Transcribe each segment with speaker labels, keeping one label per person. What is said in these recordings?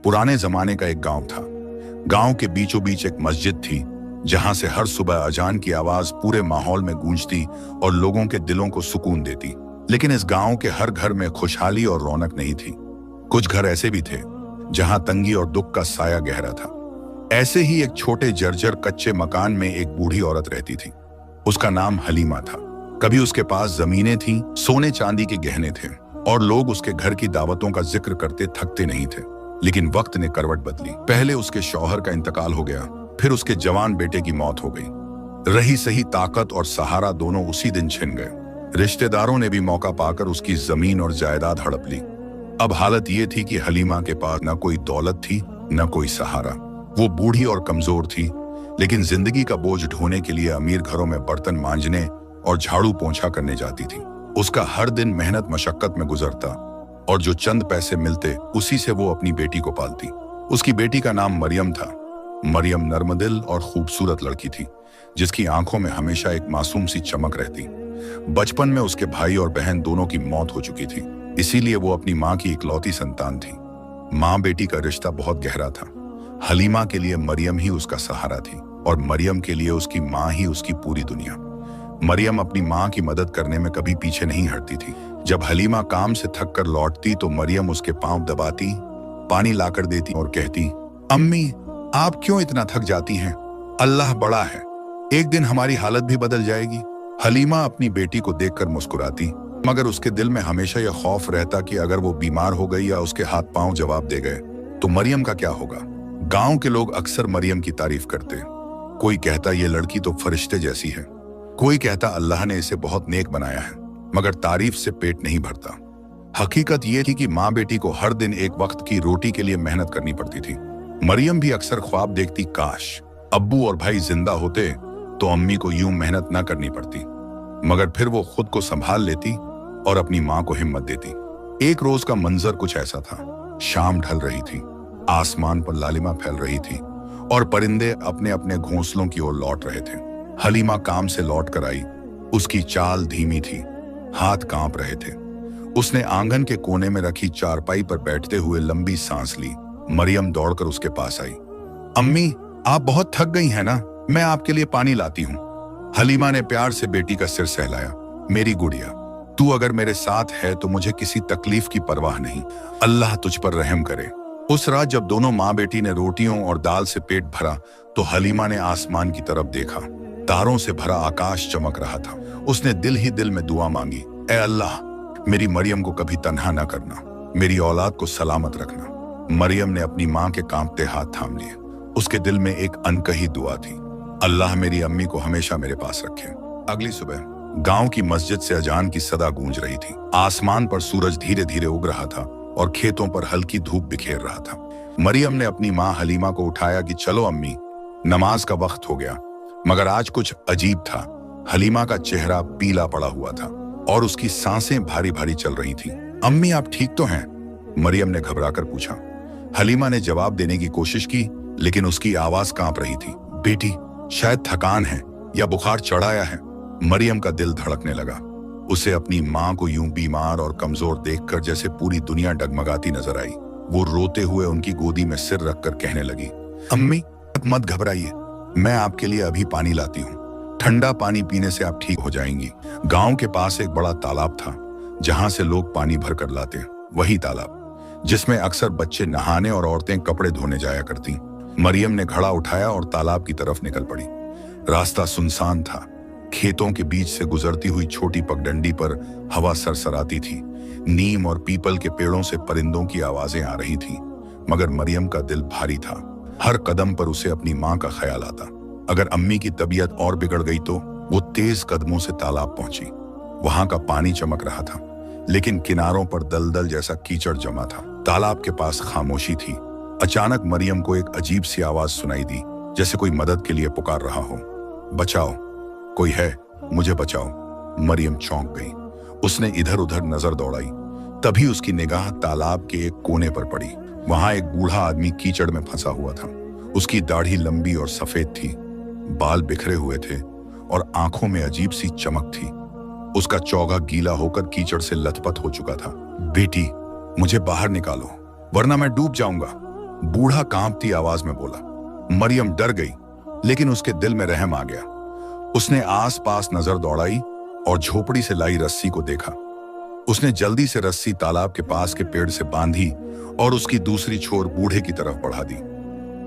Speaker 1: पुराने जमाने का एक गांव था। गांव के बीचों बीच एक मस्जिद थी, जहां से हर सुबह अजान की आवाज पूरे माहौल में गूंजती और लोगों के दिलों को सुकून देती। लेकिन इस गांव के हर घर में खुशहाली और रौनक नहीं थी। कुछ घर ऐसे भी थे जहां तंगी और दुख का साया गहरा था। ऐसे ही एक छोटे जर्जर कच्चे मकान में एक बूढ़ी औरत रहती थी। उसका नाम हलीमा था। कभी उसके पास जमीनें थीं, सोने चांदी के गहने थे और लोग उसके घर की दावतों का जिक्र करते थकते नहीं थे। लेकिन वक्त ने करवट बदली। पहले उसके शौहर का इंतकाल हो गया, फिर उसके जवान बेटे की मौत हो गई। रही सही ताकत और सहारा दोनों उसी दिन छिन गए। रिश्तेदारों ने भी मौका पाकर उसकी जमीन और जायदाद हड़प ली। अब हालत ये थी कि हलीमा के पास न कोई दौलत थी, न कोई सहारा। वो बूढ़ी और कमजोर थी, लेकिन जिंदगी का बोझ ढोने के लिए अमीर घरों में बर्तन मांजने और झाड़ू पोंछा करने जाती थी। उसका हर दिन मेहनत मशक्कत में गुजरता और जो चंद पैसे मिलते उसी से वो अपनी बेटी को पालती। उसकी बेटी का नाम मरियम था। मरियम नर्मदिल और खूबसूरत लड़की थी, जिसकी आंखों में हमेशा एक मासूम सी चमक रहती। बचपन में उसके भाई और बहन दोनों की मौत हो चुकी थी, इसीलिए वो अपनी माँ की इकलौती संतान थी। माँ बेटी का रिश्ता बहुत गहरा था। हलीमा के लिए मरियम ही उसका सहारा थी और मरियम के लिए उसकी माँ ही उसकी पूरी दुनिया। मरियम अपनी माँ की मदद करने में कभी पीछे नहीं हटती थी। जब हलीमा काम से थक कर लौटती तो मरियम उसके पांव दबाती, पानी लाकर देती और कहती, अम्मी आप क्यों इतना थक जाती हैं? अल्लाह बड़ा है, एक दिन हमारी हालत भी बदल जाएगी। हलीमा अपनी बेटी को देखकर मुस्कुराती, मगर उसके दिल में हमेशा यह खौफ रहता कि अगर वो बीमार हो गई या उसके हाथ पांव जवाब दे गए तो मरियम का क्या होगा। गांव के लोग अक्सर मरियम की तारीफ करते। कोई कहता ये लड़की तो फरिश्ते जैसी है, कोई कहता अल्लाह ने इसे बहुत नेक बनाया है, मगर तारीफ से पेट नहीं भरता। हकीकत ये थी कि माँ बेटी को हर दिन एक वक्त की रोटी के लिए मेहनत करनी पड़ती थी। मरियम भी अक्सर ख्वाब देखती, काश अब्बू और भाई जिंदा होते तो अम्मी को यूं मेहनत ना करनी पड़ती। मगर फिर वो खुद को संभाल लेती और अपनी माँ को हिम्मत देती। एक रोज का मंजर कुछ ऐसा था। शाम ढल रही थी, आसमान पर लालिमा फैल रही थी और परिंदे अपने अपने घोंसलों की ओर लौट रहे थे। हलीमा काम से लौट कर आई। उसकी चाल धीमी थी, हाथ कांप रहे थे। उसने आंगन के कोने में रखी चारपाई पर बैठते हुए लंबी सांस ली। मरियम दौड़कर उसके पास आई। अम्मी आप बहुत थक गई हैं ना, मैं आपके लिए पानी लाती हूँ। हलीमा ने प्यार से बेटी का सिर सहलाया। मेरी गुड़िया, तू अगर मेरे साथ है तो मुझे किसी तकलीफ की परवाह नहीं। अल्लाह तुझ पर रहम करे। उस रात जब दोनों माँ बेटी ने रोटियों और दाल से पेट भरा तो हलीमा ने आसमान की तरफ देखा। तारों से भरा आकाश चमक रहा था। उसने दिल ही दिल में दुआ मांगी, ए अल्लाह मेरी मरियम को कभी तन्हा ना करना, मेरी औलाद को सलामत रखना। मरियम ने अपनी माँ के कांपते हाथ थाम लिए। उसके दिल में एक अनकही दुआ थी, अल्लाह मेरी अम्मी को हमेशा मेरे पास रखे। अगली सुबह गांव की मस्जिद से अजान की सदा गूंज रही थी। आसमान पर सूरज धीरे धीरे उग रहा था और खेतों पर हल्की धूप बिखेर रहा था। मरियम ने अपनी माँ हलीमा को उठाया कि चलो अम्मी, नमाज का वक्त हो गया। मगर आज कुछ अजीब था। हलीमा का चेहरा पीला पड़ा हुआ था और उसकी सांसें भारी भारी चल रही थी। अम्मी आप ठीक तो हैं? मरियम ने घबराकर पूछा। हलीमा ने जवाब देने की कोशिश की, लेकिन उसकी आवाज कांप रही थी। बेटी शायद थकान है या बुखार चढ़ाया है। मरियम का दिल धड़कने लगा। उसे अपनी माँ को यूं बीमार और कमजोर देखकर जैसे पूरी दुनिया डगमगाती नजर आई। वो रोते हुए उनकी गोदी में सिर रखकर कहने लगी, अम्मी मत घबराइए, मैं आपके लिए अभी पानी लाती हूँ। ठंडा पानी पीने से आप ठीक हो जाएंगी। गांव के पास एक बड़ा तालाब था, जहां से लोग पानी भर कर लाते। वही तालाब जिसमें अक्सर बच्चे नहाने और औरतें कपड़े धोने जाया करती। मरियम ने घड़ा उठाया और तालाब की तरफ निकल पड़ी। रास्ता सुनसान था। खेतों के बीच से गुजरती हुई छोटी पगडंडी पर हवा सरसराती थी। नीम और पीपल के पेड़ों से परिंदों की आवाजें आ रही थीं, मगर मरियम का दिल भारी था। हर कदम पर उसे अपनी माँ का ख्याल आता। अगर अम्मी की तबीयत और बिगड़ गई तो। वो तेज कदमों से तालाब पहुंची। वहां का पानी चमक रहा था, लेकिन किनारों पर दलदल जैसा कीचड़ जमा था। तालाब के पास खामोशी थी। अचानक मरियम को एक अजीब सी आवाज सुनाई दी, जैसे कोई मदद के लिए पुकार रहा हो। बचाओ, कोई है, मुझे बचाओ। मरियम चौंक गई। उसने इधर उधर नजर दौड़ाई। तभी उसकी निगाह तालाब के एक कोने पर पड़ी। वहां एक बूढ़ा आदमी कीचड़ में फंसा हुआ था। उसकी दाढ़ी लंबी और सफेद थी, बाल बिखरे हुए थे और आंखों में अजीब सी चमक थी। उसका चौगा गीला होकर कीचड़ से लथपथ हो चुका था। बेटी मुझे बाहर निकालो, वरना मैं डूब जाऊंगा। बूढ़ा कांपती आवाज में बोला। मरियम डर गई, लेकिन उसके दिल में रहम आ गया। उसने आसपास नजर दौड़ाई और झोपड़ी से लाई रस्सी को देखा। उसने जल्दी से रस्सी तालाब के पास के पेड़ से बांधी और उसकी दूसरी छोर बूढ़े की तरफ बढ़ा दी।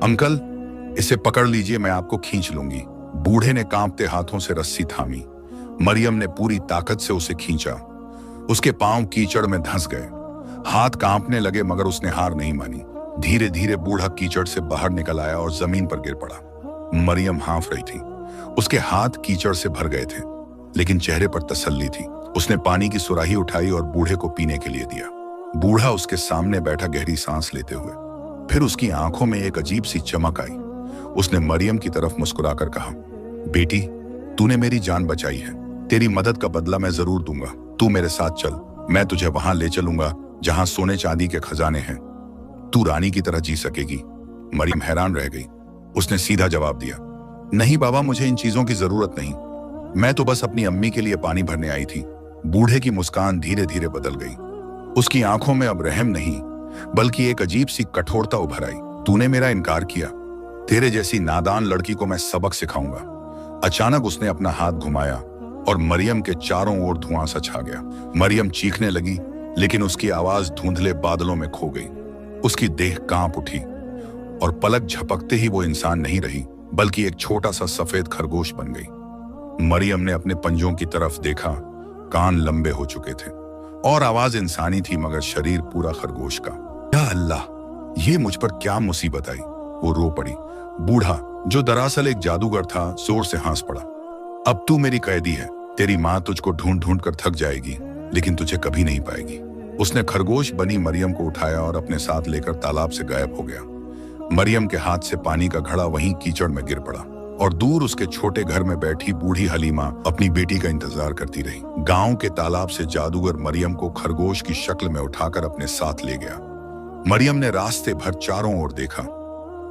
Speaker 1: अंकल, इसे पकड़ लीजिए, मैं आपको खींच लूंगी। बूढ़े ने कांपते हाथों से रस्सी थामी। मरियम ने पूरी ताकत से उसे खींचा। उसके पांव कीचड़ में धंस गए, हाथ कांपने लगे, मगर उसने हार नहीं मानी। धीरे धीरे बूढ़ा कीचड़ से बाहर निकल आया और जमीन पर गिर पड़ा। मरियम हाँफ रही थी, उसके हाथ कीचड़ से भर गए थे, लेकिन चेहरे पर तसल्ली थी। उसने पानी की सुराही उठाई और बूढ़े को पीने के लिए दिया। बूढ़ा उसके सामने बैठा गहरी सांस लेते हुए। फिर उसकी आंखों में एक अजीब सी चमक आई। उसने मरियम की तरफ मुस्कुराकर कहा, बेटी, तूने मेरी जान बचाई है, तेरी मदद का बदला मैं जरूर दूंगा। तू मेरे साथ चल, मैं तुझे वहां ले चलूंगा जहां सोने चांदी के खजाने हैं। तू रानी की तरह जी सकेगी। मरियम हैरान रह गई। उसने सीधा जवाब दिया, नहीं बाबा, मुझे इन चीजों की जरूरत नहीं, मैं तो बस अपनी अम्मी के लिए पानी भरने आई थी। बूढ़े की मुस्कान धीरे धीरे बदल गई। उसकी आंखों में अब रहम नहीं, बल्कि एक अजीब सी कठोरता उभर आई। तूने मेरा इनकार किया, तेरे जैसी नादान लड़की को मैं सबक सिखाऊंगा। अचानक उसने अपना हाथ घुमाया और मरियम के चारों ओर धुआं सा छा गया। मरियम चीखने लगी, लेकिन उसकी आवाज धुंधले बादलों में खो गई। उसकी देह कांप उठी और पलक झपकते ही वो इंसान नहीं रही, बल्कि एक छोटा सा सफेद खरगोश बन गई। मरियम ने अपने पंजों की तरफ देखा, कान लंबे हो चुके थे और आवाज इंसानी थी, मगर शरीर पूरा खरगोश का। या अल्लाह, ये मुझ पर क्या मुसीबत आई, वो रो पड़ी। बूढ़ा, जो दरअसल एक जादूगर था, जोर से हंस पड़ा। अब तू मेरी कैदी है, तेरी माँ तुझको ढूंढ ढूंढ कर थक जाएगी, लेकिन तुझे कभी नहीं पाएगी। उसने खरगोश बनी मरियम को उठाया और अपने साथ लेकर तालाब से गायब हो गया। मरियम के हाथ से पानी का घड़ा वहीं कीचड़ में गिर पड़ा और दूर उसके छोटे घर में बैठी बूढ़ी हलीमा अपनी बेटी का इंतजार करती रही। गांव के तालाब से जादूगर मरियम को खरगोश की शक्ल में उठाकर अपने साथ ले गया। मरियम ने रास्ते भर चारों ओर देखा।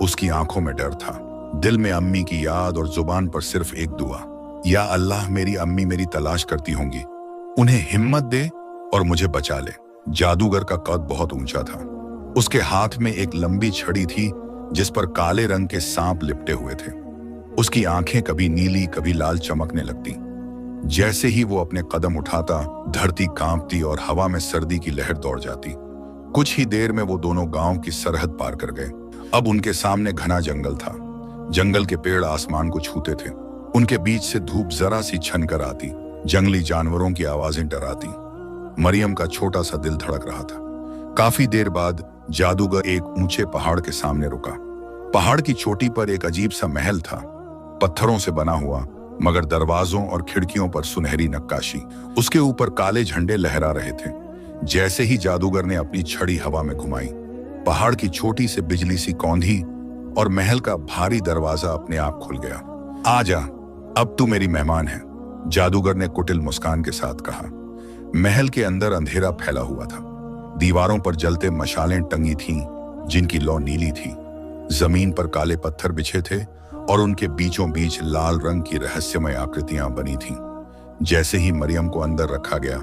Speaker 1: उसकी आंखों में डर था, दिल में अम्मी की याद और जुबान पर सिर्फ एक दुआ, या अल्लाह, मेरी अम्मी मेरी तलाश करती होंगी, उन्हें हिम्मत दे और मुझे बचा ले। जादूगर का कद बहुत ऊंचा था। उसके हाथ में एक लंबी छड़ी थी जिस पर काले रंग के सांप लिपटे हुए थे। उसकी आंखें कभी नीली कभी लाल चमकने लगती। जैसे ही वो अपने कदम उठाता, धरती कांपती और हवा में सर्दी की लहर दौड़ जाती। कुछ ही देर में वो दोनों गांव की सरहद पार कर गए। अब उनके सामने घना जंगल था। जंगल के पेड़ आसमान को छूते थे। उनके बीच से धूप जरा सी छन कर आती, जंगली जानवरों की आवाजें डराती। मरियम का छोटा सा दिल धड़क रहा था। काफी देर बाद जादूगर एक ऊंचे पहाड़ के सामने रुका। पहाड़ की चोटी पर एक अजीब सा महल था, पत्थरों से बना हुआ, मगर दरवाजों और खिड़कियों पर सुनहरी नक्काशी। उसके ऊपर काले झंडे लहरा रहे थे। जैसे ही जादूगर ने अपनी छड़ी हवा में घुमाई, पहाड़ की चोटी से बिजली सी कौंधी और महल का भारी दरवाजा अपने आप खुल गया। आजा, अब तू मेरी मेहमान है, जादूगर ने कुटिल मुस्कान के साथ कहा। महल के अंदर अंधेरा फैला हुआ था। दीवारों पर जलते मशालें टंगी थीं, जिनकी लौ नीली थी। जमीन पर काले पत्थर बिछे थे और उनके बीचों बीच लाल रंग की रहस्यमय आकृतियां बनी थीं। जैसे ही मरियम को अंदर रखा गया,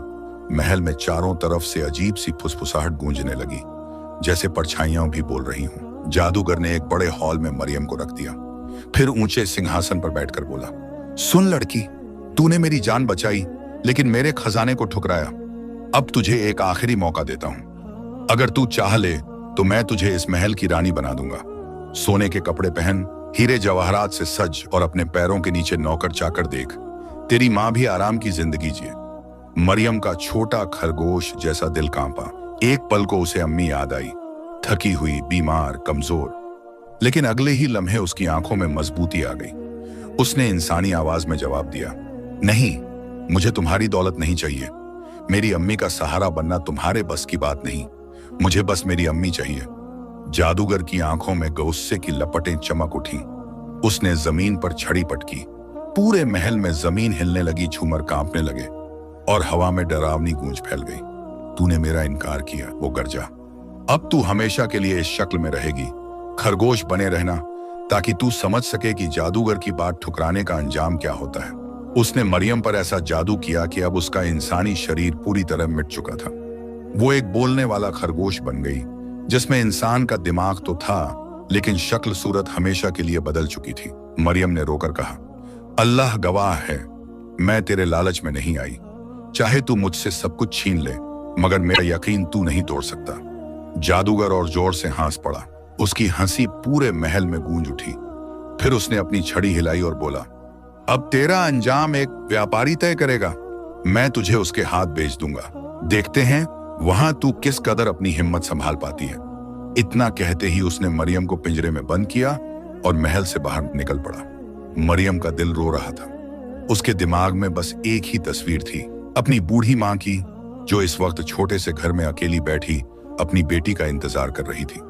Speaker 1: महल में चारों तरफ से अजीब सी फुसफुसाहट गूंजने लगी, जैसे परछाइयां भी बोल रही हों। जादूगर ने एक बड़े हॉल में मरियम को रख दिया, फिर ऊंचे सिंहासन पर बैठकर बोला, सुन लड़की, तूने मेरी जान बचाई, लेकिन मेरे खजाने को ठुकराया। अब तुझे एक आखिरी मौका देता हूं। अगर तू चाह ले तो मैं तुझे इस महल की रानी बना दूंगा। सोने के कपड़े पहन, हीरे जवाहरात से सज और अपने पैरों के नीचे नौकर चाकर देख। तेरी माँ भी आराम की जिंदगी जिए। मरियम का छोटा खरगोश जैसा दिल कांपा। एक पल को उसे अम्मी याद आई, थकी हुई, बीमार, कमजोर। लेकिन अगले ही लम्हे उसकी आंखों में मजबूती आ गई। उसने इंसानी आवाज में जवाब दिया, नहीं, मुझे तुम्हारी दौलत नहीं चाहिए। मेरी अम्मी का सहारा बनना तुम्हारे बस की बात नहीं। मुझे बस मेरी अम्मी चाहिए। जादूगर की आंखों में गुस्से की लपटें चमक उठी। उसने जमीन पर छड़ी पटकी। पूरे महल में जमीन हिलने लगी, झूमर कांपने लगे और हवा में डरावनी गूंज फैल गई। तूने मेरा इनकार किया, वो गरजा। अब तू हमेशा के लिए इस शक्ल में रहेगी। खरगोश बने रहना, ताकि तू समझ सके कि जादूगर की बात ठुकराने का अंजाम क्या होता है। उसने मरियम पर ऐसा जादू किया कि अब उसका इंसानी शरीर पूरी तरह मिट चुका था। वो एक बोलने वाला खरगोश बन गई, जिसमें इंसान का दिमाग तो था, लेकिन शक्ल सूरत हमेशा के लिए बदल चुकी थी। मरियम ने रोकर कहा, अल्लाह गवाह है, मैं तेरे लालच में नहीं आई। चाहे तू मुझसे सब कुछ छीन ले, मगर मेरा यकीन तू नहीं तोड़ सकता। जादूगर और जोर से हंस पड़ा। उसकी हंसी पूरे महल में गूंज उठी। फिर उसने अपनी छड़ी हिलाई और बोला, अब तेरा अंजाम एक व्यापारी तय करेगा। मैं तुझे उसके हाथ बेच दूंगा। देखते हैं वहां तू किस कदर अपनी हिम्मत संभाल पाती है। इतना कहते ही उसने मरियम को पिंजरे में बंद किया और महल से बाहर निकल पड़ा। मरियम का दिल रो रहा था। उसके दिमाग में बस एक ही तस्वीर थी, अपनी बूढ़ी मां की, जो इस वक्त छोटे से घर में अकेली बैठी अपनी बेटी का इंतजार कर रही थी।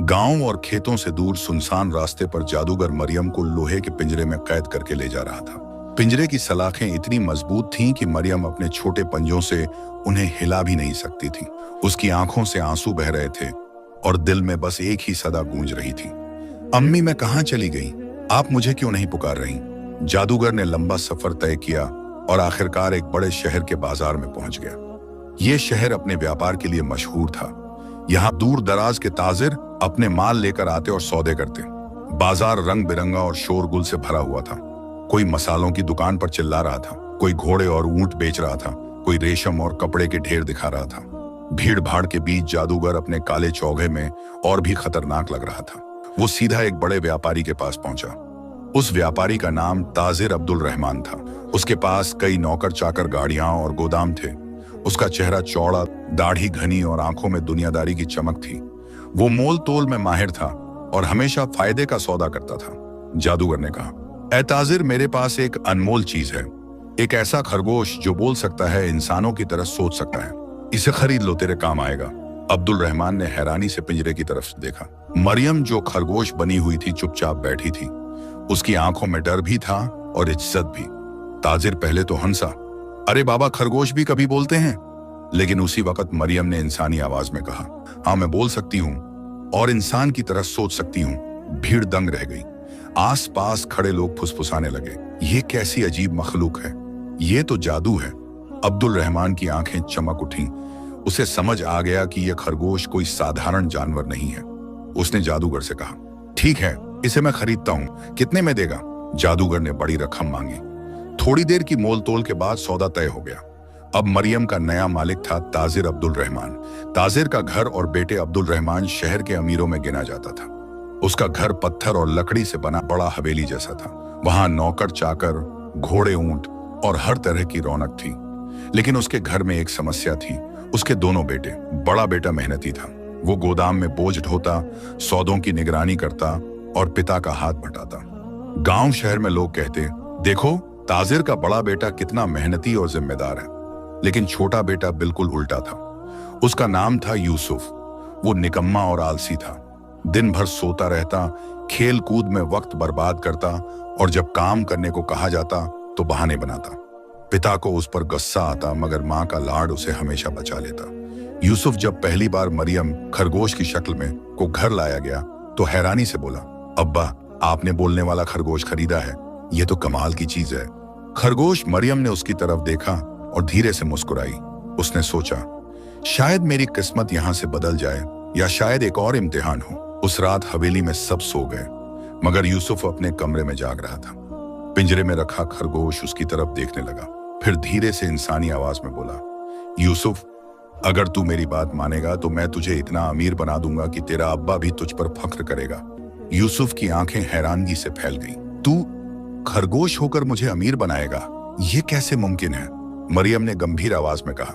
Speaker 1: गांव और खेतों से दूर सुनसान रास्ते पर जादूगर मरियम को लोहे के पिंजरे में कैद करके ले जा रहा था। पिंजरे की सलाखें इतनी मजबूत थीं कि मरियम अपने छोटे पंजों से उन्हें हिला भी नहीं सकती थी। उसकी आंखों से आंसू बह रहे थे और दिल में बस एक ही सदा गूंज रही थी, अम्मी मैं कहां चली गई? आप मुझे क्यों नहीं पुकार रही? जादूगर ने लंबा सफर तय किया और आखिरकार एक बड़े शहर के बाजार में पहुंच गया। यह शहर अपने व्यापार के लिए मशहूर था। यहाँ दूर दराज के ताजिर अपने माल लेकर आते और सौदे करते। बाजार रंग बिरंगा और शोरगुल से भरा हुआ था। कोई मसालों की दुकान पर चिल्ला रहा था, कोई घोड़े और ऊंट बेच रहा था, कोई रेशम और कपड़े के ढेर दिखा रहा था। भीड़ भाड़ के बीच जादूगर अपने काले चौगे में और भी खतरनाक लग रहा था। वो सीधा एक बड़े व्यापारी के पास पहुंचा। उस व्यापारी का नाम ताजिर अब्दुल रहमान था। उसके पास कई नौकर चाकर, गाड़ियां और गोदाम थे। उसका चेहरा चौड़ा, दाढ़ी घनी और आंखों में दुनियादारी की चमक थी। वो मोल तोल में माहिर था और हमेशा फायदे का सौदा करता था। जादूगर ने कहा, ऐ ताजिर, मेरे पास एक अनमोल चीज है, एक ऐसा खरगोश जो बोल सकता है, इंसानों की तरह सोच सकता है। इसे खरीद लो, तेरे काम आएगा। अब्दुल रहमान ने हैरानी से पिंजरे की तरफ देखा। मरियम जो खरगोश बनी हुई थी चुपचाप बैठी थी। उसकी आंखों में डर भी था और इज्जत भी। ताजिर पहले तो हंसा, अरे बाबा, खरगोश भी कभी बोलते हैं? लेकिन उसी वक्त मरियम ने इंसानी आवाज में कहा, हाँ मैं बोल सकती हूँ और इंसान की तरह सोच सकती हूँ। भीड़ दंग रह गई। आसपास खड़े लोग फुसफुसाने लगे, ये कैसी अजीब मखलूक है, ये तो जादू है। अब्दुल रहमान की आंखें चमक उठी। उसे समझ आ गया कि यह खरगोश कोई साधारण जानवर नहीं है। उसने जादूगर से कहा, ठीक है, इसे मैं खरीदता हूँ, कितने में देगा? जादूगर ने बड़ी रकम मांगी। थोड़ी देर की मोल तोल के बाद सौदा तय हो गया। अब मरियम का नया मालिक था ताजिर अब्दुल रहमान। ताजिर का घर और बेटे अब्दुल रहमान शहर के अमीरों में गिना जाता था। उसका घर पत्थर और लकड़ी से बना बड़ा हवेली जैसा था। वहां नौकर चाकर, घोड़े, ऊंट और हर तरह की रौनक थी। लेकिन उसके घर में एक समस्या थी, उसके दोनों बेटे। बड़ा बेटा मेहनती था, वो गोदाम में बोझ ढोता, सौदों की निगरानी करता और पिता का हाथ बटाता। गांव शहर में लोग कहते, देखो ताजिर का बड़ा बेटा कितना मेहनती और जिम्मेदार है। लेकिन छोटा बेटा बिल्कुल उल्टा था। उसका नाम था यूसुफ। वो निकम्मा और आलसी था। दिन भर सोता रहता, खेल कूद में वक्त बर्बाद करता और जब काम करने को कहा जाता तो बहाने बनाता। पिता को उस पर गुस्सा आता, मगर माँ का लाड उसे हमेशा बचा लेता। यूसुफ जब पहली बार मरियम खरगोश की शक्ल में को घर लाया गया तो हैरानी से बोला, अब्बा, आपने बोलने वाला खरगोश खरीदा है, ये तो कमाल की चीज है। खरगोश मरियम ने उसकी तरफ देखा और धीरे से मुस्कुराई। उसने सोचा, शायद मेरी किस्मत यहां से बदल जाए या शायद एक और इम्तिहान हो। उस रात हवेली में सब सो गए, मगर यूसुफ अपने कमरे में जाग रहा था। पिंजरे में रखा खरगोश उसकी तरफ देखने लगा। फिर धीरे से इंसानी आवाज में बोला, यूसुफ, अगर तू मेरी बात मानेगा तो मैं तुझे इतना अमीर बना दूंगा कि तेरा अब्बा भी तुझ पर फख्र करेगा। यूसुफ की आंखें हैरानगी से फैल गईं। तू खरगोश होकर मुझे अमीर बनाएगा? ये कैसे मुमकिन है? मरियम ने गंभीर आवाज में कहा,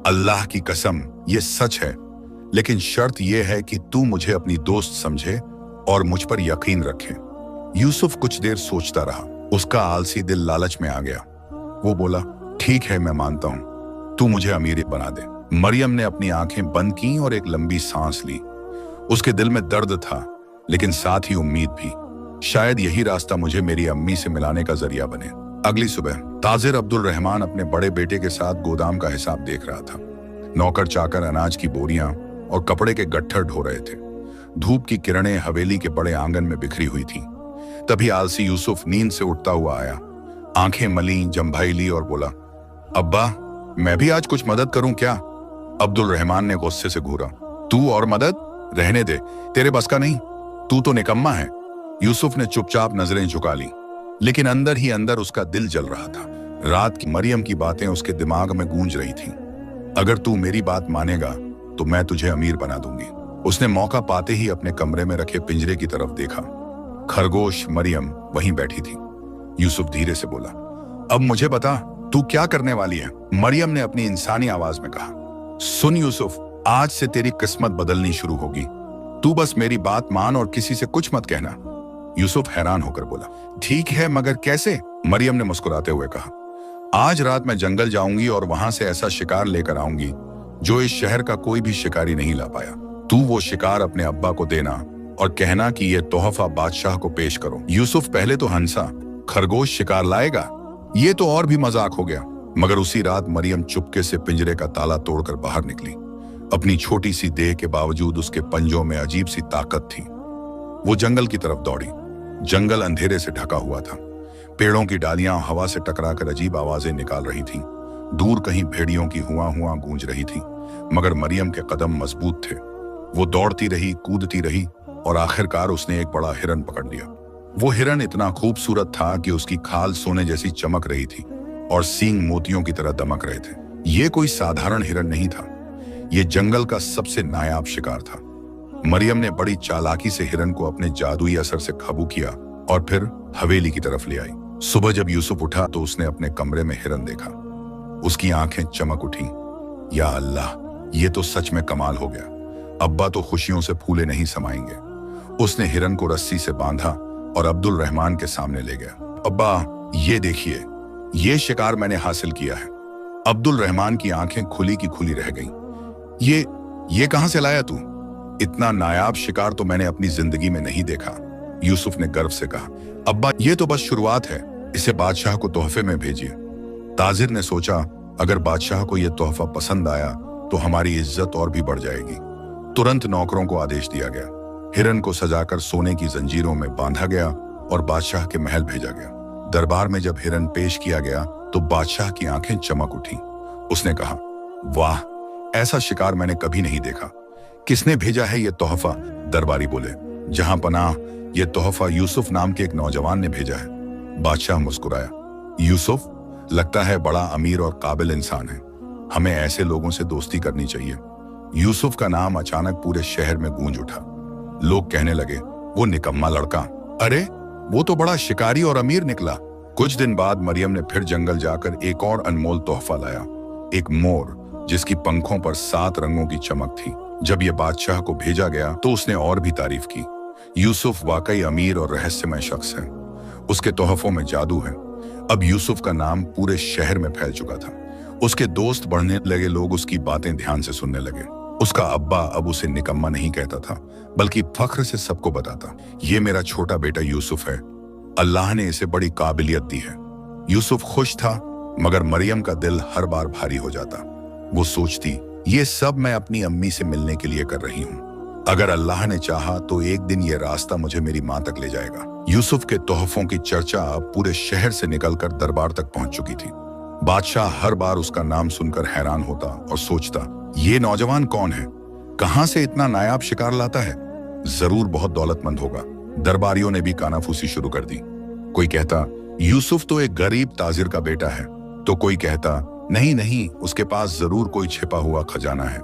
Speaker 1: अल्लाह की कसम, ये सच है, लेकिन शर्त यह है कि तू मुझे अपनी दोस्त समझे और मुझ पर यकीन रखे। यूसुफ कुछ देर सोचता रहा। उसका आलसी दिल लालच में आ गया। वो बोला, ठीक है, मैं मानता हूं, तू मुझे अमीर बना दे। मरियम ने अपनी आंखें बंद की और एक लंबी सांस ली। उसके दिल में दर्द था, लेकिन साथ ही उम्मीद भी। शायद यही रास्ता मुझे मेरी अम्मी से मिलाने का जरिया बने। अगली सुबह ताजिर अब्दुल रहमान अपने बड़े बेटे के साथ गोदाम का हिसाब देख रहा था। नौकर चाकर अनाज की बोरियां और कपड़े के गट्ठर ढो रहे थे। धूप की किरणें हवेली के बड़े आंगन में बिखरी हुई थी। तभी आलसी यूसुफ नींद से उठता हुआ आया। आंखें मली, जंभाई ली और बोला, अब्बा, मैं भी आज कुछ मदद करूं क्या? अब्दुल रहमान ने गुस्से से घूरा, तू और मदद? रहने दे, तेरे बस का नहीं, तू तो निकम्मा है। यूसुफ ने चुपचाप नजरें झुका ली, लेकिन अंदर ही अंदर उसका दिल जल रहा था। रात की मरियम की बातें उसके दिमाग में गूंज रही थीं। अगर तू मेरी बात मानेगा तो मैं तुझे अमीर बना दूंगी। उसने मौका पाते ही अपने कमरे में रखे पिंजरे की तरफ देखा। खरगोश मरियम वहीं बैठी थी। यूसुफ धीरे से बोला, अब मुझे बता, तू क्या करने वाली है? मरियम ने अपनी इंसानी आवाज में कहा। सुन यूसुफ, आज से तेरी किस्मत बदलनी शुरू होगी। तू बस मेरी बात मान और किसी से कुछ मत कहना। यूसुफ हैरान होकर बोला, ठीक है, मगर कैसे? मरियम ने मुस्कुराते हुए कहा, आज रात मैं जंगल जाऊंगी और वहां से ऐसा शिकार लेकर आऊंगी जो इस शहर का कोई भी शिकारी नहीं ला पाया। तू वो शिकार अपने अब्बा को देना और कहना कि ये तोहफा बादशाह को पेश करो। यूसुफ पहले तो हंसा, खरगोश शिकार लाएगा? ये तो और भी मजाक हो गया। मगर उसी रात मरियम चुपके से पिंजरे का ताला तोड़कर बाहर निकली। अपनी छोटी सी देह के बावजूद उसके पंजों में अजीब सी ताकत थी। वो जंगल की तरफ दौड़ी। जंगल अंधेरे से ढका हुआ था। पेड़ों की डालियां हवा से टकराकर अजीब आवाजें निकाल रही थीं। दूर कहीं भेड़ियों की हुआ हुआ गूंज रही थी, मगर मरियम के कदम मजबूत थे। वो दौड़ती रही, कूदती रही और आखिरकार उसने एक बड़ा हिरन पकड़ लिया। वो हिरन इतना खूबसूरत था कि उसकी खाल सोने जैसी चमक रही थी और सींग मोतियों की तरह दमक रहे थे। ये कोई साधारण हिरन नहीं था, ये जंगल का सबसे नायाब शिकार था। मरियम ने बड़ी चालाकी से हिरन को अपने जादुई असर से काबू किया और फिर हवेली की तरफ ले आई। सुबह जब यूसुफ उठा तो उसने अपने कमरे में हिरन देखा। उसकी आंखें चमक उठी। या अल्लाह, ये तो सच में कमाल हो गया। अब्बा तो खुशियों से फूले नहीं समाएंगे। उसने हिरन को रस्सी से बांधा और अब्दुल रहमान के सामने ले गया। अब्बा, ये देखिए, ये शिकार मैंने हासिल किया है। अब्दुल रहमान की आंखें खुली की खुली रह गईं। ये कहां से लाया तू? इतना नायाब शिकार तो मैंने अपनी जिंदगी में नहीं देखा। यूसुफ ने गर्व से कहा। अब्बा, ये तो बस शुरुआत है, इसे बादशाह को तोहफे में भेजिए। ताजिर ने सोचा, अगर बादशाह को यह तोहफा पसंद आया तो हमारी इज्जत और भी बढ़ जाएगी। तुरंत नौकरों को आदेश दिया गया। हिरन को सजाकर सोने की जंजीरों में बांधा गया और बादशाह के महल भेजा गया। दरबार में जब हिरन पेश किया गया तो बादशाह की आंखें चमक उठी। उसने कहा, वाह, ऐसा शिकार मैंने कभी नहीं देखा। किसने भेजा है ये तोहफा? दरबारी बोले। जहां पनाह, ये तोहफा यूसुफ नाम के एक नौजवान ने भेजा है। बादशाह मुस्कुराया। यूसुफ लगता है बड़ा अमीर और काबिल इंसान है। हमें ऐसे लोगों से दोस्ती करनी चाहिए। यूसुफ का नाम अचानक पूरे शहर में गूंज उठा। लोग कहने लगे, वो निकम्मा लड़का, अरे वो तो बड़ा शिकारी और अमीर निकला। कुछ दिन बाद मरियम ने फिर जंगल जाकर एक और अनमोल तोहफा लाया, एक मोर जिसकी पंखों पर 7 रंगों की चमक थी। जब यह बादशाह को भेजा गया तो उसने और भी तारीफ की। यूसुफ वाकई अमीर और रहस्यमय शख्स है। उसके तोहफों में जादू है। अब यूसुफ का नाम पूरे शहर में फैल चुका था। उसके दोस्त बढ़ने लगे, लोग उसकी बातें ध्यान से सुनने लगे। उसका अब्बा अब उसे निकम्मा नहीं कहता था, बल्कि फख्र से सबको बताता, ये मेरा छोटा बेटा यूसुफ है, अल्लाह ने इसे बड़ी काबिलियत दी है। यूसुफ खुश था, मगर मरियम का दिल हर बार भारी हो जाता। वो सोचती, ये सब मैं अपनी अम्मी से मिलने के लिए कर रही हूँ। अगर अल्लाह ने चाहा तो एक दिन ये रास्ता मुझे मेरी माँ तक ले जाएगा। यूसुफ के तोहफों की चर्चा अब पूरे शहर से निकलकर दरबार तक पहुंच चुकी थी। बादशाह हर बार उसका नाम सुनकर हैरान होता और सोचता, ये नौजवान कौन है? कहां से इतना नायाब शिकार लाता है? जरूर बहुत दौलतमंद होगा। दरबारियों ने भी कानाफूसी शुरू कर दी। कोई कहता, यूसुफ तो एक गरीब ताजिर का बेटा है, तो कोई कहता, नहीं नहीं, उसके पास जरूर कोई छिपा हुआ खजाना है।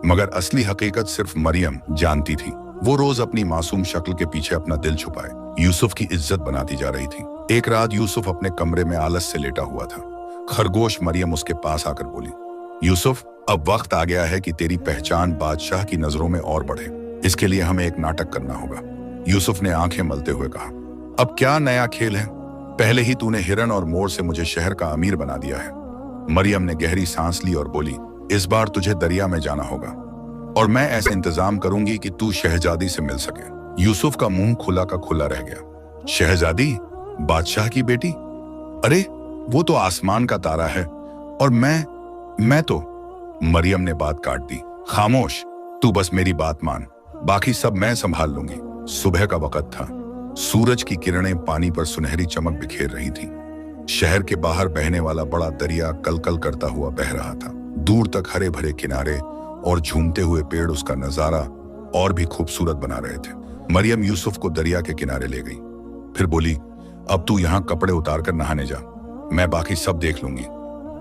Speaker 1: मगर असली हकीकत सिर्फ मरियम जानती थी। वो रोज अपनी मासूम शक्ल के पीछे अपना दिल छुपाए यूसुफ की इज्जत बनाती जा रही थी। एक रात यूसुफ अपने कमरे में आलस से लेटा हुआ था। खरगोश मरियम उसके पास आकर बोली, यूसुफ, अब वक्त आ गया है कि तेरी पहचान बादशाह की नजरों में और बढ़े। इसके लिए हमें एक नाटक करना होगा। यूसुफ ने आंखें मलते हुए कहा, अब क्या नया खेल है? पहले ही तूने हिरन और मोर से मुझे शहर का अमीर बना दिया है। मरियम ने गहरी सांस ली और बोली, इस बार तुझे दरिया में जाना होगा और मैं ऐसे इंतजाम करूंगी कि तू शहजादी से मिल सके। यूसुफ का मुंह खुला का खुला रह गया। शहजादी? बादशाह की बेटी? अरे वो तो आसमान का तारा है और मैं तो। मरियम ने बात काट दी, खामोश, तू बस मेरी बात मान, बाकी सब मैं संभाल लूंगी। सुबह का वक्त था। सूरज की किरणें पानी पर सुनहरी चमक बिखेर रही थी। शहर के बाहर बहने वाला बड़ा दरिया कलकल करता हुआ बह रहा था। दूर तक हरे भरे किनारे और झूमते हुए पेड़ उसका नजारा और भी खूबसूरत बना रहे थे। मरियम यूसुफ को दरिया के किनारे ले गई, फिर बोली, अब तू यहाँ कपड़े उतार कर नहाने जा, मैं बाकी सब देख लूंगी।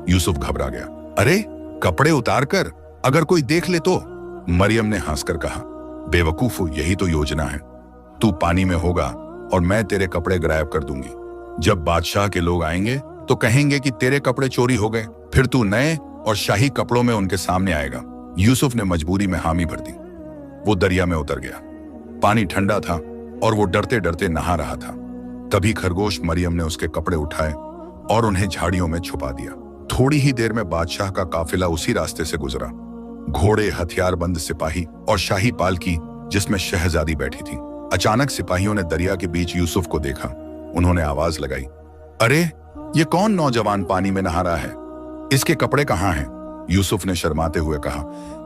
Speaker 1: यूसुफ घबरा गया। अरे कपड़े उतार कर, अगर कोई देख ले तो? मरियम ने हंसकर कहा, बेवकूफ, यही तो योजना है। तू पानी में होगा और मैं तेरे कपड़े गायब कर दूंगी। जब बादशाह के लोग आएंगे तो कहेंगे कि तेरे कपड़े चोरी हो गए, फिर तू नए और शाही कपड़ों में उनके सामने आएगा। यूसुफ ने मजबूरी में हामी भर दी। वो दरिया में उतर गया। पानी ठंडा था और वो डरते डरते नहा रहा था। तभी खरगोश मरियम ने उसके कपड़े उठाए और उन्हें झाड़ियों में छुपा दिया। थोड़ी ही देर में बादशाह का काफिला उसी रास्ते से गुजरा। घोड़े, हथियारबंद सिपाही और शाही पालकी जिसमें शहजादी बैठी थी। अचानक सिपाहियों ने दरिया के बीच यूसुफ को देखा। उन्होंने आवाज लगाई, अरे ये कौन नौजवान पानी में नहा रहा है? इसके कपड़े कहाँ हैं? यूसुफ ने शर्माते हुए कहा,